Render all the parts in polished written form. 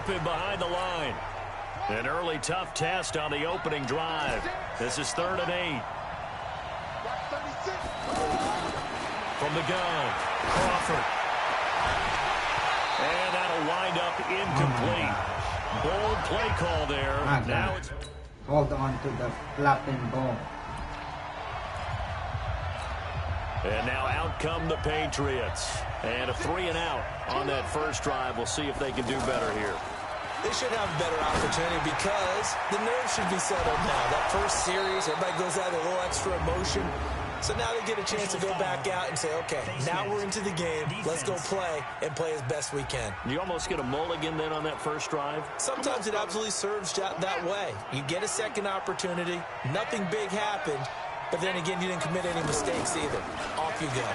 open behind the line. An early tough test on the opening drive. This is 3rd and 8. From the gun, Crawford. And that'll wind up incomplete. Bold play call there. Now it's... Hold on to the flapping ball. And now out come the Patriots. And a 3-and-out on that first drive. We'll see if they can do better here. They should have a better opportunity because the nerves should be settled now. That first series, everybody goes out with a little extra emotion. So now they get a chance to go back out and say, okay, now we're into the game. Let's go play and play as best we can. You almost get a mulligan then on that first drive? Sometimes it absolutely serves that way. You get a second opportunity. Nothing big happened. But then again, you didn't commit any mistakes either. Off you go.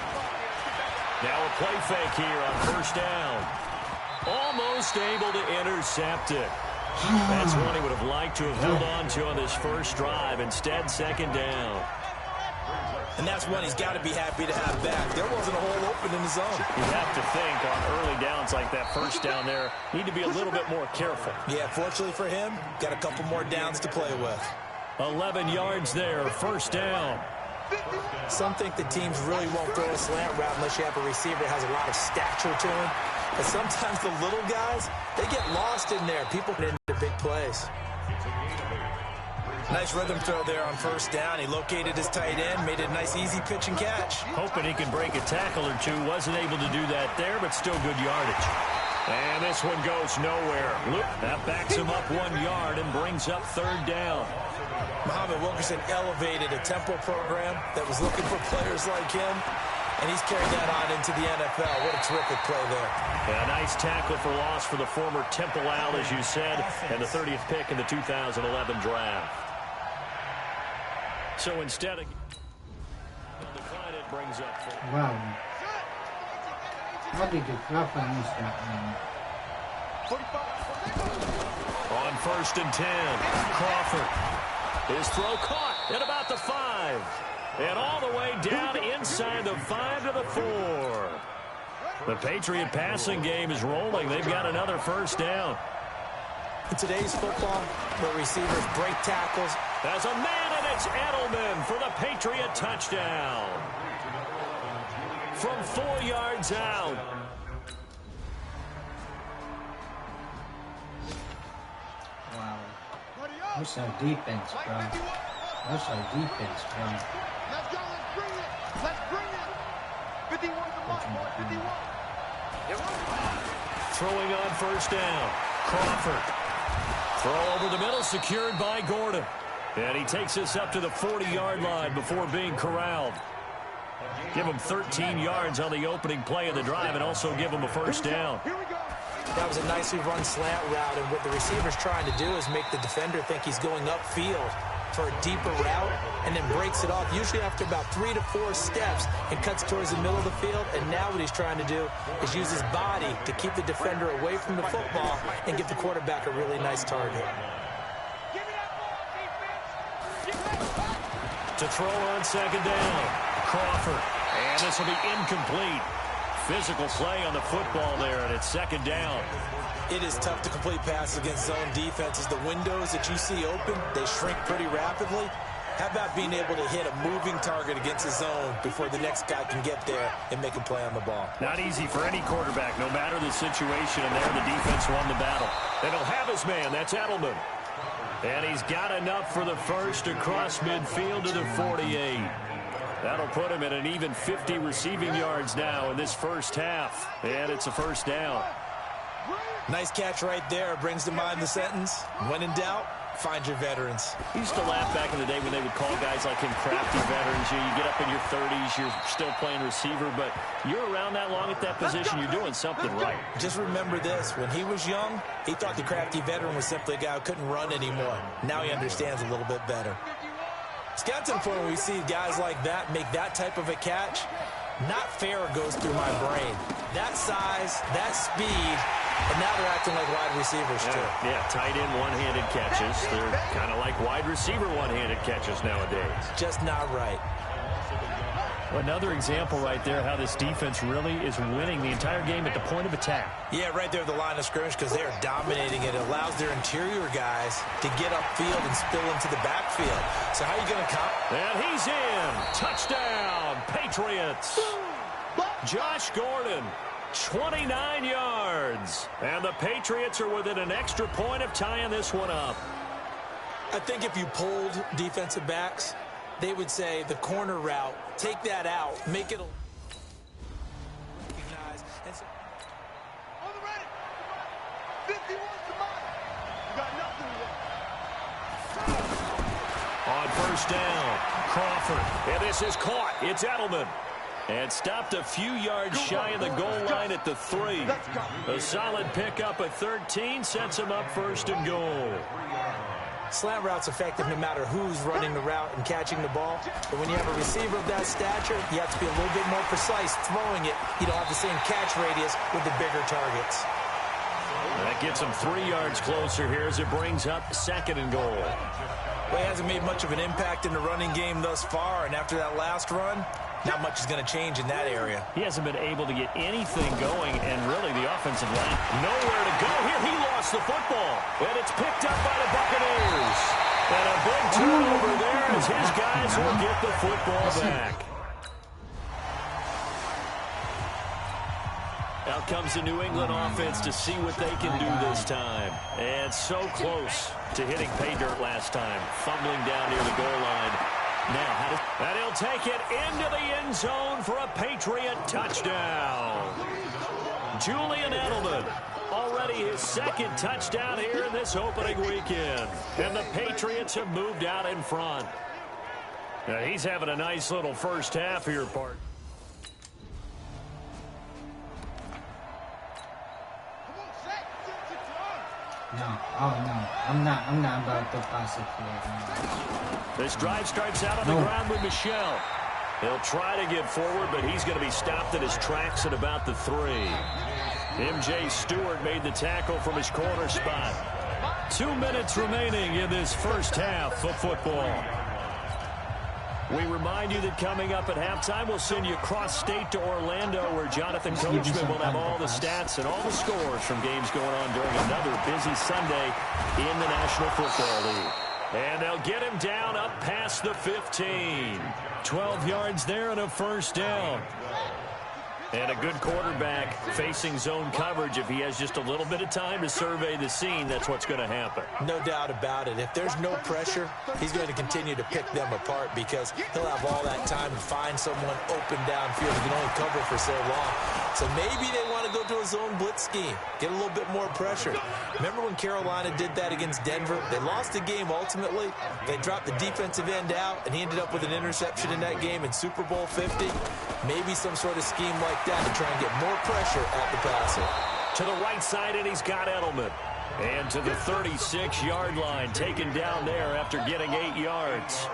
Now a play fake here on first down. Almost able to intercept it. That's one he would have liked to have held on to on this first drive. Instead, second down. And that's one he's got to be happy to have back. There wasn't a hole open in the zone. You have to think on early downs like that first down there, need to be a little bit more careful. Yeah, fortunately for him, got a couple more downs to play with. 11 yards there, first down. Some think the teams really won't throw a slant route unless you have a receiver that has a lot of stature to him. But sometimes the little guys, they get lost in there. People get into big plays. Nice rhythm throw there on first down. He located his tight end, made it a nice, easy pitch and catch. Hoping he can break a tackle or two. Wasn't able to do that there, but still good yardage. And this one goes nowhere. That backs him up 1 yard and brings up third down. Muhammad Wilkerson elevated a tempo program that was looking for players like him, and he's carried that on into the NFL. What a terrific play there. A nice tackle for loss for the former Temple Owl, as you said, and the 30th pick in the 2011 draft. So instead of the decline, it brings up. Wow. How did you flop and miss that one? On first and 10, Crawford. His throw caught at about the 5. And all the way down inside the 5 to the 4. The Patriot passing game is rolling. They've got another first down. In today's football, where receivers break tackles. There's a man, and it's Edelman for the Patriot touchdown. From 4 yards out. Wow. What's our defense, bro? What's our defense, bro? Let's go, let's bring it. Let's bring it. 51 to the mark, 51. Throwing on first down. Crawford. Throw over the middle, secured by Gordon. And he takes this up to the 40-yard line before being corralled. Give him 13 yards on the opening play of the drive and also give him a first down. That was a nicely run slant route, and what the receiver's trying to do is make the defender think he's going upfield for a deeper route and then breaks it off, usually after about 3 to 4 steps, and cuts towards the middle of the field. And now what he's trying to do is use his body to keep the defender away from the football and give the quarterback a really nice target. To throw on second down, Crawford. And this will be incomplete. Physical play on the football there, and it's second down. It is tough to complete passes against zone defenses. The windows that you see open, they shrink pretty rapidly. How about being able to hit a moving target against a zone before the next guy can get there and make a play on the ball? Not easy for any quarterback, no matter the situation, and there the defense won the battle. And he'll have his man, that's Edelman. And he's got enough for the first across midfield to the 48. That'll put him at an even 50 receiving yards now in this first half. And it's a first down. Nice catch right there. Brings to mind the sentence, when in doubt, find your veterans. We used to laugh back in the day when they would call guys like him crafty veterans. You get up in your 30s, you're still playing receiver, but you're around that long at that position, you're doing something right. Just remember this. When he was young, he thought the crafty veteran was simply a guy who couldn't run anymore. Now he understands a little bit better. It's got to the point where we see guys like that make that type of a catch. Not fair goes through my brain. That size, that speed, and now they're acting like wide receivers too. Yeah, tight end one-handed catches. They're kind of like wide receiver one-handed catches nowadays. Just not right. Another example right there how this defense really is winning the entire game at the point of attack. Yeah, right there at the line of scrimmage because they're dominating it. It allows their interior guys to get upfield and spill into the backfield. So how are you going to count? And he's in. Touchdown, Patriots. Josh Gordon, 29 yards. And the Patriots are within an extra point of tying this one up. I think if you polled defensive backs, they would say the corner route, take that out, make it a... On the ready. 51 to mine. You got nothing there. On first down, Crawford. And this is caught. It's Edelman. And stopped a few yards shy of the goal line at the 3. A solid pickup at 13 sets him up first and goal. Slant route's effective no matter who's running the route and catching the ball. But when you have a receiver of that stature, you have to be a little bit more precise throwing it. You don't have the same catch radius with the bigger targets. That gets him 3 yards closer here as it brings up second and goal. Well, he hasn't made much of an impact in the running game thus far, and after that last run, not much is going to change in that area. He hasn't been able to get anything going, and really the offensive line nowhere to go. Here he lost the football, and it's picked up by the Buccaneers. And a big turnover there as his guys will get the football back. Out comes the New England offense to see what they can do this time. And so close to hitting pay dirt last time, fumbling down near the goal line. Now, and he'll take it into the end zone for a Patriot touchdown. Julian Edelman, already his second touchdown here in this opening weekend. And the Patriots have moved out in front. Now, he's having a nice little first half here, Bart. No, oh no, I'm not about to pass it here. This drive starts out on the ground with Michel. He'll try to get forward, but he's going to be stopped in his tracks at about the 3. M.J. Stewart made the tackle from his corner spot. 2 minutes remaining in this first half of football. We remind you that coming up at halftime, we'll send you cross-state to Orlando, where Jonathan Coachman will have all the stats and all the scores from games going on during another busy Sunday in the National Football League. And they'll get him down up past the 15. 12 yards there and a first down. And a good quarterback facing zone coverage. If he has just a little bit of time to survey the scene, that's what's going to happen. No doubt about it. If there's no pressure, he's going to continue to pick them apart because he'll have all that time to find someone open downfield. He can only cover for so long. So maybe they want to go to a zone blitz scheme, get a little bit more pressure. Remember when Carolina did that against Denver? They lost the game ultimately. They dropped the defensive end out, and he ended up with an interception in that game in Super Bowl 50. Maybe some sort of scheme like that to try and get more pressure at the passer. To the right side, and he's got Edelman. And to the 36-yard line, taken down there after getting 8 yards.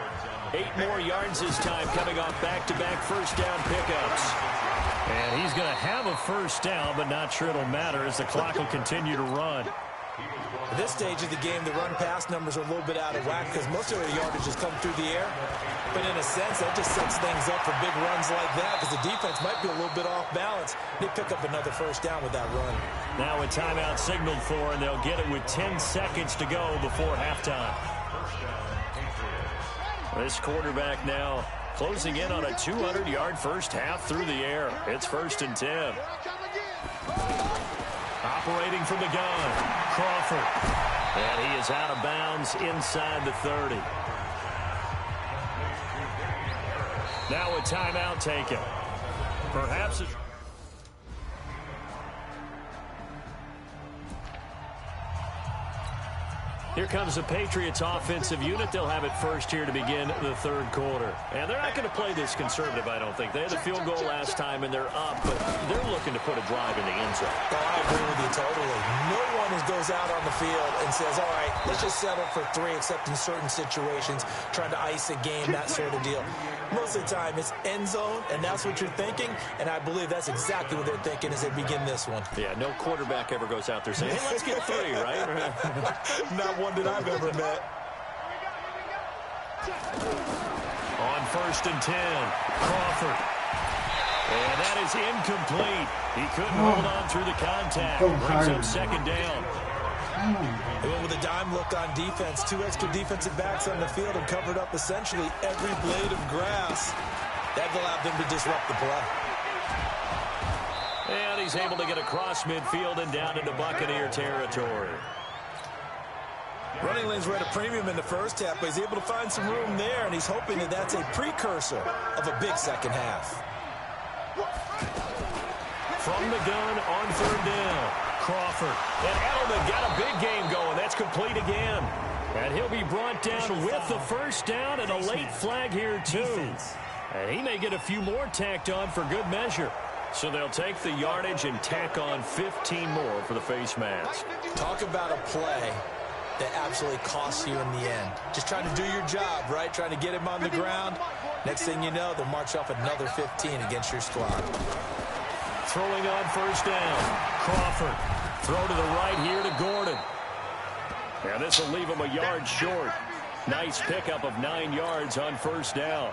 8 more yards this time, coming off back-to-back first down pickups. And he's going to have a first down, but not sure it'll matter as the clock will continue to run. At this stage of the game, the run-pass numbers are a little bit out of whack because most of their yardage has come through the air. But in a sense, that just sets things up for big runs like that because the defense might be a little bit off balance. They pick up another first down with that run. Now a timeout signaled for, and they'll get it with 10 seconds to go before halftime. This quarterback now closing in on a 200-yard first half through the air. It's 1st and 10. Operating from the gun, Crawford. And he is out of bounds inside the 30. Now a timeout taken. Perhaps it's... Here comes the Patriots offensive unit. They'll have it first here to begin the third quarter. And they're not going to play this conservative, I don't think. They had a field goal last time, and they're up, but they're looking to put a drive in the end zone. Oh, I agree with you totally. No one goes out on the field and says, all right, let's just settle for 3, except in certain situations, trying to ice a game, that sort of deal. Most of the time, it's end zone, and that's what you're thinking, and I believe that's exactly what they're thinking as they begin this one. Yeah, no quarterback ever goes out there saying, hey, let's get 3, right? Not one that I've ever met. On 1st and 10, Crawford. And that is incomplete. He couldn't hold on through the contact. Brings up second down. They went with a dime look on defense. 2 extra defensive backs on the field and covered up essentially every blade of grass. That allowed them to disrupt the play. And he's able to get across midfield and down into Buccaneer territory. Running lanes were at a premium in the first half, but he's able to find some room there, and he's hoping that that's a precursor of a big second half. From the gun on third down, Crawford. And Edelman got a big game going. That's complete again. And he'll be brought down with the first down and a late flag here, too. And he may get a few more tacked on for good measure. So they'll take the yardage and tack on 15 more for the face mask. Talk about a play that absolutely costs you in the end. Just trying to do your job, right? Trying to get him on the ground. Next thing you know, they'll march off another 15 against your squad. Throwing on first down, Crawford. Throw to the right here to Gordon. And this will leave him a yard short. Nice pickup of 9 yards on first down.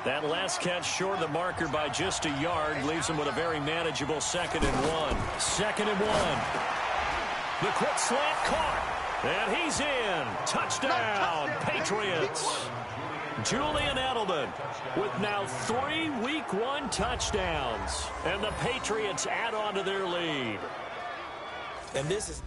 That last catch short of the marker by just a yard leaves him with a very manageable 2nd and 1. 2nd and 1. The quick slant caught. And he's in. Touchdown, Patriots. Julian Edelman with now 3 Week 1 touchdowns. And the Patriots add on to their lead. And this is...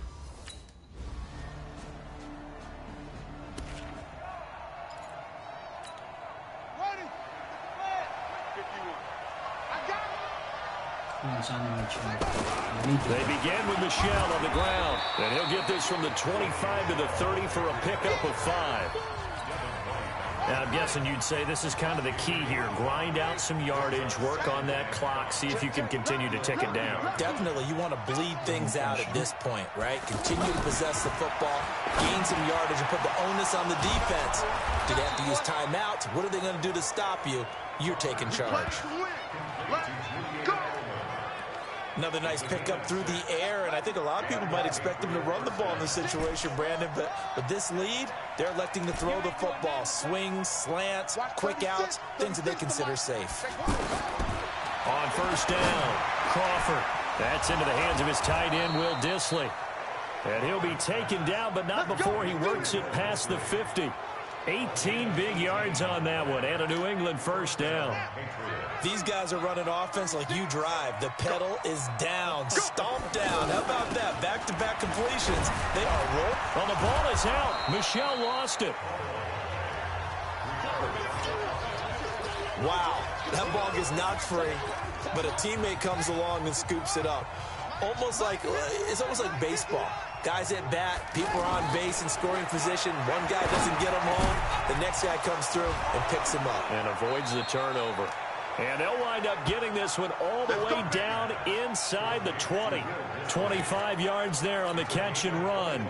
They begin with Michel on the ground. And he'll get this from the 25 to the 30 for a pickup of 5. Now, I'm guessing you'd say this is kind of the key here. Grind out some yardage, work on that clock, see if you can continue to tick it down. Definitely, you want to bleed things out at this point, right? Continue to possess the football, gain some yardage, and put the onus on the defense. Do they have to use timeouts? What are they going to do to stop you? You're taking charge. Another nice pickup through the air, and I think a lot of people might expect them to run the ball in this situation, Brandon, but with this lead, they're electing to throw the football. Swings, slants, quick outs, things that they consider safe. On first down, Crawford. That's into the hands of his tight end, Will Dissly. And he'll be taken down, but not before he works it past the 50. 18 big yards on that one, and a New England first down. These guys are running offense like you drive. The pedal is down, stomped down. How about that? Back-to-back completions. They are rolling. Well, the ball is out. Michel lost it. Wow, that ball gets knocked free, but a teammate comes along and scoops it up. It's almost like baseball. Guys at bat, people are on base in scoring position. One guy doesn't get him home. The next guy comes through and picks him up. And avoids the turnover. And they'll wind up getting this one all the way down inside the 20. 25 yards there on the catch and run.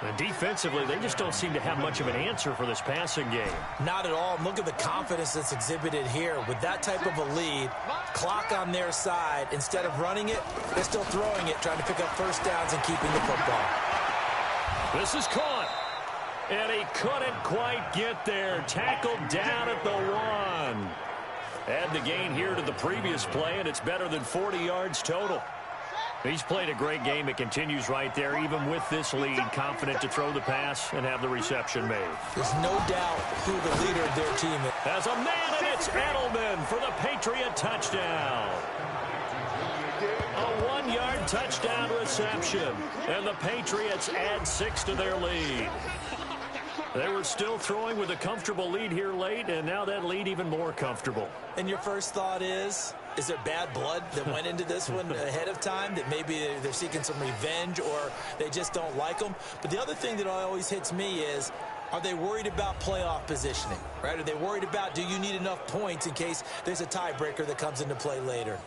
And defensively, they just don't seem to have much of an answer for this passing game. Not at all. Look at the confidence that's exhibited here. With that type of a lead, clock on their side, instead of running it, they're still throwing it, trying to pick up first downs and keeping the football. This is caught. And he couldn't quite get there. Tackled down at the 1. Add the gain here to the previous play, and it's better than 40 yards total. He's played a great game. It continues right there, even with this lead, confident to throw the pass and have the reception made. There's no doubt who the leader of their team is. As a man, and it's Edelman for the Patriot touchdown. A 1-yard touchdown reception, and the Patriots add 6 to their lead. They were still throwing with a comfortable lead here late, and now that lead even more comfortable. And your first thought is there bad blood that went into this one ahead of time, that maybe they're seeking some revenge or they just don't like them? But the other thing that always hits me is, are they worried about playoff positioning, right? Are they worried about, do you need enough points in case there's a tiebreaker that comes into play later?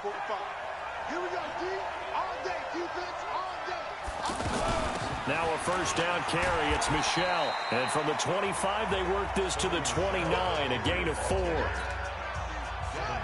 Here we go, D. All day, defense, all day. Now a first down carry. It's Michel. And from the 25, they work this to the 29, a gain of 4.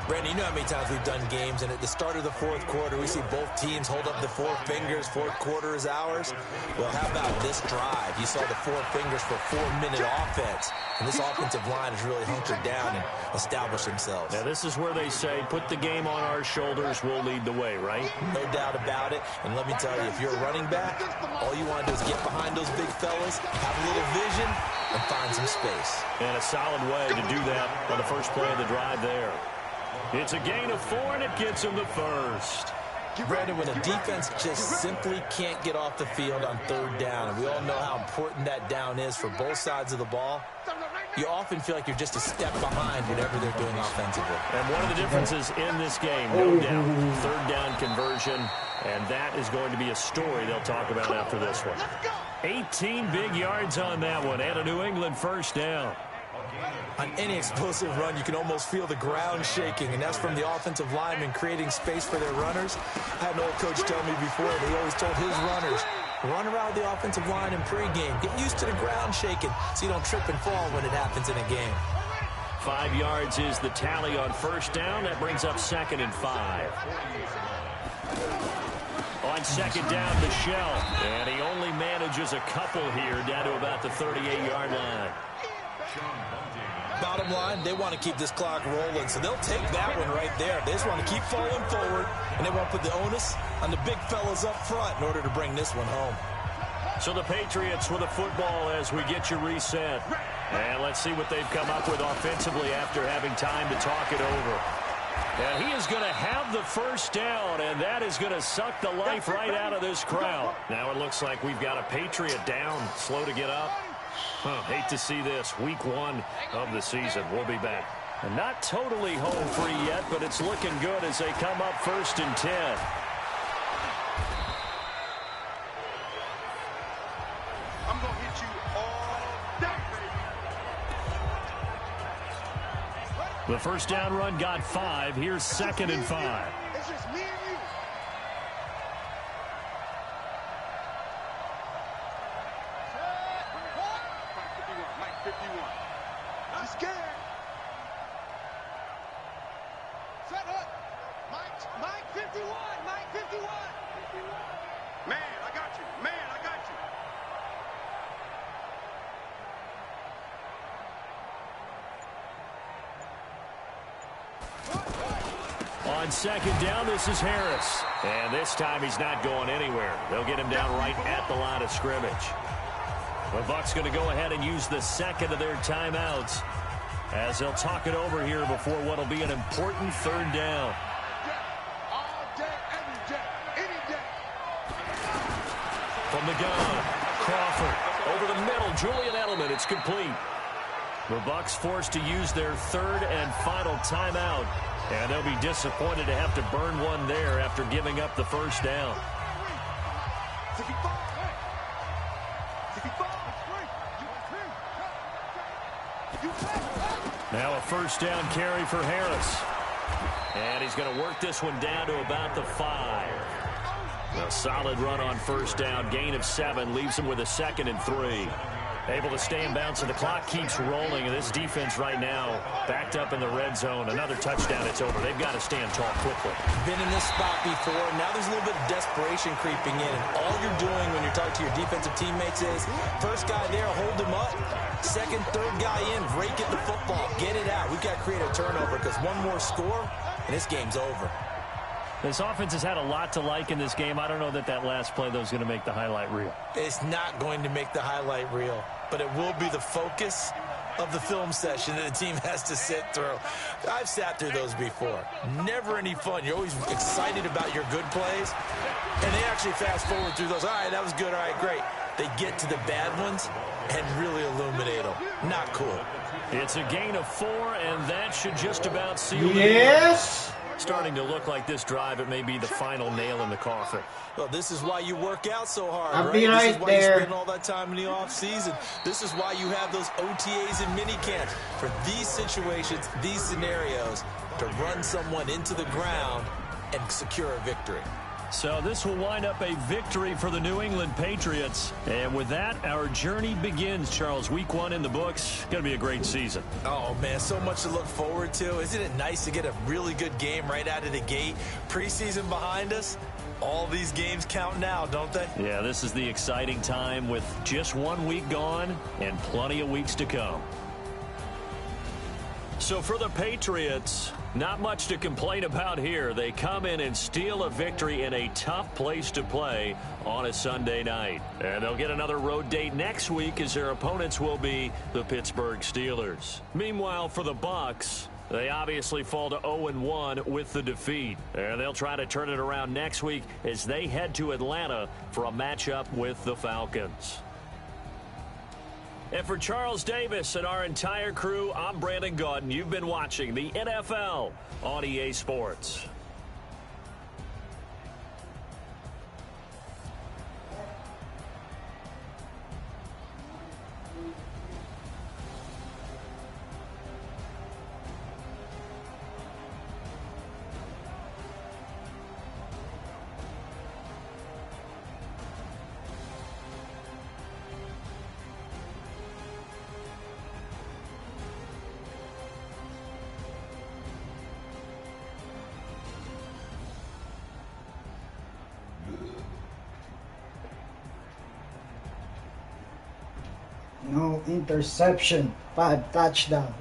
Brandon, you know how many times we've done games, and at the start of the fourth quarter, we see both teams hold up the four fingers, fourth quarter is ours. Well, how about this drive? You saw the four fingers for 4-minute offense, and this offensive line has really hunkered down and established themselves. Now, this is where they say, put the game on our shoulders, we'll lead the way, right? No doubt about it, and let me tell you, if you're a running back, all you want to do is get behind those big fellas, have a little vision, and find some space. And a solid way to do that on the first play of the drive there. It's a gain of 4, and it gets him the first. Brandon, when a defense just simply can't get off the field on third down, and we all know how important that down is for both sides of the ball, you often feel like you're just a step behind whatever they're doing offensively. And one of the differences in this game, no doubt, third down conversion, and that is going to be a story they'll talk about after this one. 18 big yards on that one, and a New England first down. On any explosive run, you can almost feel the ground shaking, and that's from the offensive linemen creating space for their runners. I had an old coach tell me before, that he always told his runners, run around the offensive line in pregame. Get used to the ground shaking so you don't trip and fall when it happens in a game. 5 yards is the tally on first down. That brings up 2nd and 5. On second down, Michel. And he only manages a couple here down to about the 38-yard line. Bottom line, they want to keep this clock rolling, so they'll take that one right there. They just want to keep falling forward, and they want to put the onus on the big fellas up front in order to bring this one home. So the Patriots with a football as we get you reset. And let's see what they've come up with offensively after having time to talk it over. And he is going to have the first down, and that is going to suck the life right out of this crowd. Now it looks like we've got a Patriot down, slow to get up. Hate to see this. Week 1 of the season. We'll be back. And not totally home free yet, but it's looking good as they come up 1st and 10. I'm going to hit you all day. The first down run got 5. Here's 2nd and 5. It's just me and you. Mike 51. I'm scared. Set up. Mike 51. Mike 51. Man, I got you. Man, I got you. On second down, this is Harris. And this time he's not going anywhere. They'll get him down right at the line of scrimmage. The Bucs going to go ahead and use the second of their timeouts as they'll talk it over here before what will be an important third down. All day, every day, any day. From the gun, Crawford over the middle, Julian Edelman. It's complete. The Bucs forced to use their third and final timeout, and they'll be disappointed to have to burn one there after giving up the first down. Now a first down carry for Harris. And he's going to work this one down to about the 5. A solid run on first down. Gain of 7 leaves him with a 2nd and 3. Able to stay in bounds, and the clock keeps rolling. And this defense right now backed up in the red zone. Another touchdown, it's over. They've got to stand tall quickly. Been in this spot before. Now there's a little bit of desperation creeping in. And all you're doing when you're talking to your defensive teammates is, first guy there, hold him up. Second, third guy in, rake it the football. Get it out. We've got to create a turnover because one more score, and this game's over. This offense has had a lot to like in this game. I don't know that last play, though, is going to make the highlight reel. It's not going to make the highlight reel, but it will be the focus of the film session that the team has to sit through. I've sat through those before. Never any fun. You're always excited about your good plays, and they actually fast forward through those. All right, that was good. All right, great. They get to the bad ones and really illuminate them. Not cool. It's a gain of 4, and that should just about seal it. Yes! Starting to look like this drive, it may be the final nail in the coffin. Well, this is why you work out so hard, I'll right? be right This is why there. you spend all that time in the offseason. This is why you have those OTAs and mini camps. For these situations, these scenarios, to run someone into the ground and secure a victory. So this will wind up a victory for the New England Patriots. And with that, our journey begins, Charles. Week 1 in the books. Going to be a great season. Oh, man, so much to look forward to. Isn't it nice to get a really good game right out of the gate? Preseason behind us. All these games count now, don't they? Yeah, this is the exciting time with just 1 week gone and plenty of weeks to come. So for the Patriots, not much to complain about here. They come in and steal a victory in a tough place to play on a Sunday night. And they'll get another road date next week as their opponents will be the Pittsburgh Steelers. Meanwhile, for the Bucs, they obviously fall to 0-1 with the defeat. And they'll try to turn it around next week as they head to Atlanta for a matchup with the Falcons. And for Charles Davis and our entire crew, I'm Brandon Gaudin. You've been watching the NFL on EA Sports. No interception, 5 touchdown.